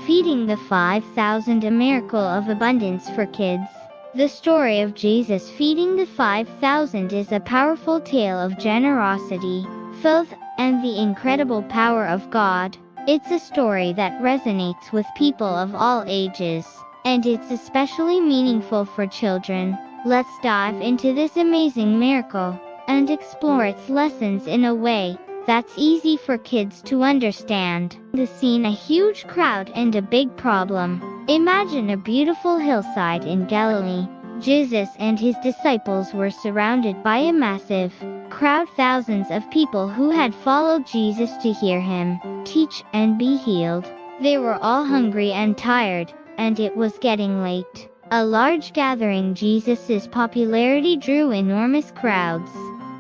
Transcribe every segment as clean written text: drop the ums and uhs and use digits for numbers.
Feeding the 5,000, a miracle of abundance for kids. The story of Jesus feeding the 5,000 is a powerful tale of generosity, faith, and the incredible power of God. It's a story that resonates with people of all ages, and it's especially meaningful for children. Let's dive into this amazing miracle and explore its lessons in a way that's easy for kids to understand. The scene: a huge crowd and a big problem. Imagine a beautiful hillside in Galilee. Jesus and his disciples were surrounded by a massive crowd, thousands of people who had followed Jesus to hear him teach and be healed. They were all hungry and tired, and it was getting late. A large gathering. Jesus' popularity drew enormous crowds.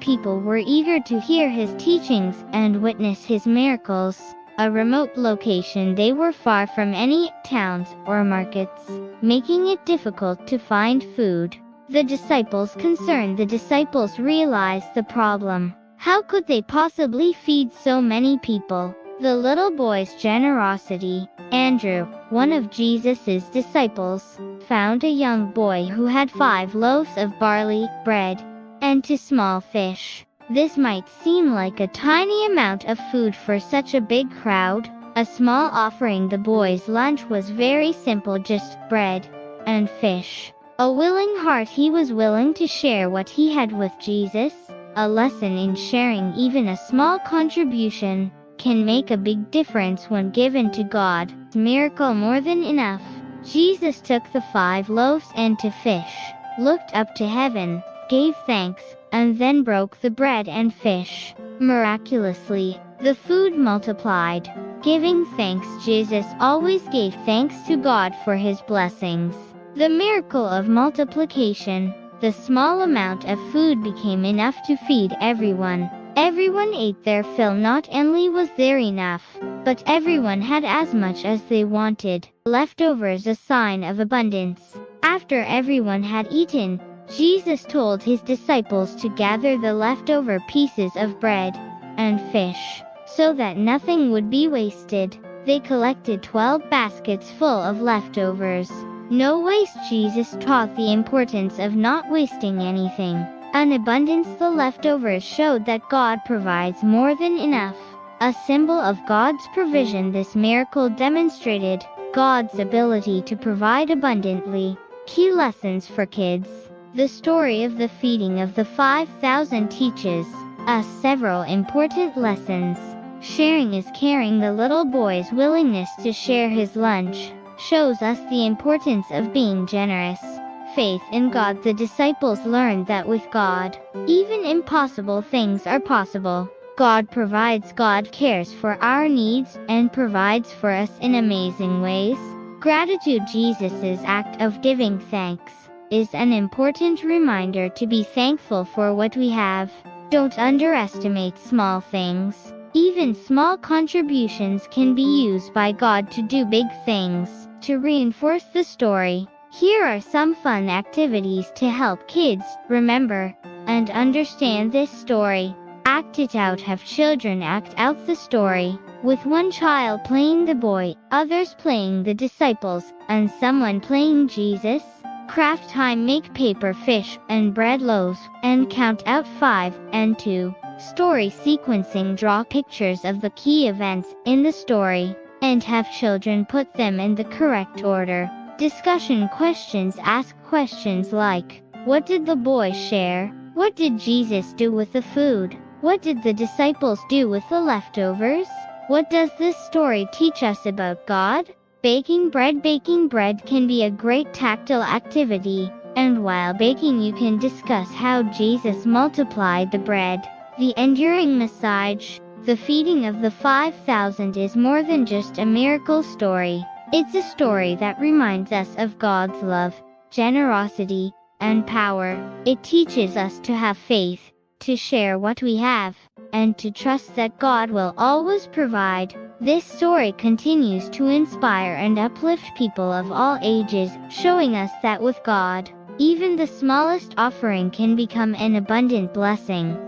People were eager to hear his teachings and witness his miracles. A remote location. They were far from any towns or markets, making it difficult to find food. The disciples realized the problem. How could they possibly feed so many people? The little boy's generosity. Andrew, one of Jesus' disciples, found a young boy who had 5 loaves of barley bread and 2 small fish. This might seem like a tiny amount of food for such a big crowd. A small offering. The boy's lunch was very simple, just bread and fish. A willing heart. He was willing to share what he had with Jesus. A lesson in sharing. Even a small contribution can make a big difference when given to God. Miracle: more than enough. Jesus took the 5 loaves and 2 fish, looked up to heaven, gave thanks, and then broke the bread and fish. Miraculously, the food multiplied. Giving thanks. Jesus always gave thanks to God for his blessings. The miracle of multiplication. The small amount of food became enough to feed everyone. Everyone ate their fill. Not only was there enough, but everyone had as much as they wanted. Leftovers, a sign of abundance. After everyone had eaten, Jesus told his disciples to gather the leftover pieces of bread and fish, so that nothing would be wasted. They collected 12 baskets full of leftovers. No waste. Jesus taught the importance of not wasting anything. An abundance. The leftovers showed that God provides more than enough, a symbol of God's provision. This miracle demonstrated God's ability to provide abundantly. Key lessons for kids. The story of the feeding of the 5,000 teaches us several important lessons. Sharing is caring. The little boy's willingness to share his lunch shows us the importance of being generous. Faith in God. The disciples learned that with God, even impossible things are possible. God provides. God cares for our needs and provides for us in amazing ways. Gratitude. Jesus' act of giving thanks is an important reminder to be thankful for what we have. Don't underestimate small things. Even small contributions can be used by God to do big things. To reinforce the story, here are some fun activities to help kids remember and understand this story. Act it out. Have children act out the story, with one child playing the boy, others playing the disciples, and someone playing Jesus. Craft time. Make paper fish and bread loaves, and count out 5 and 2. Story sequencing. Draw pictures of the key events in the story, and have children put them in the correct order. Discussion questions. Ask questions like, what did the boy share? What did Jesus do with the food? What did the disciples do with the leftovers? What does this story teach us about God? Baking bread. Baking bread can be a great tactile activity, and while baking you can discuss how Jesus multiplied the bread. The enduring message. The feeding of the 5,000 is more than just a miracle story. It's a story that reminds us of God's love, generosity, and power. It teaches us to have faith, to share what we have, and to trust that God will always provide. This story continues to inspire and uplift people of all ages, showing us that with God, even the smallest offering can become an abundant blessing.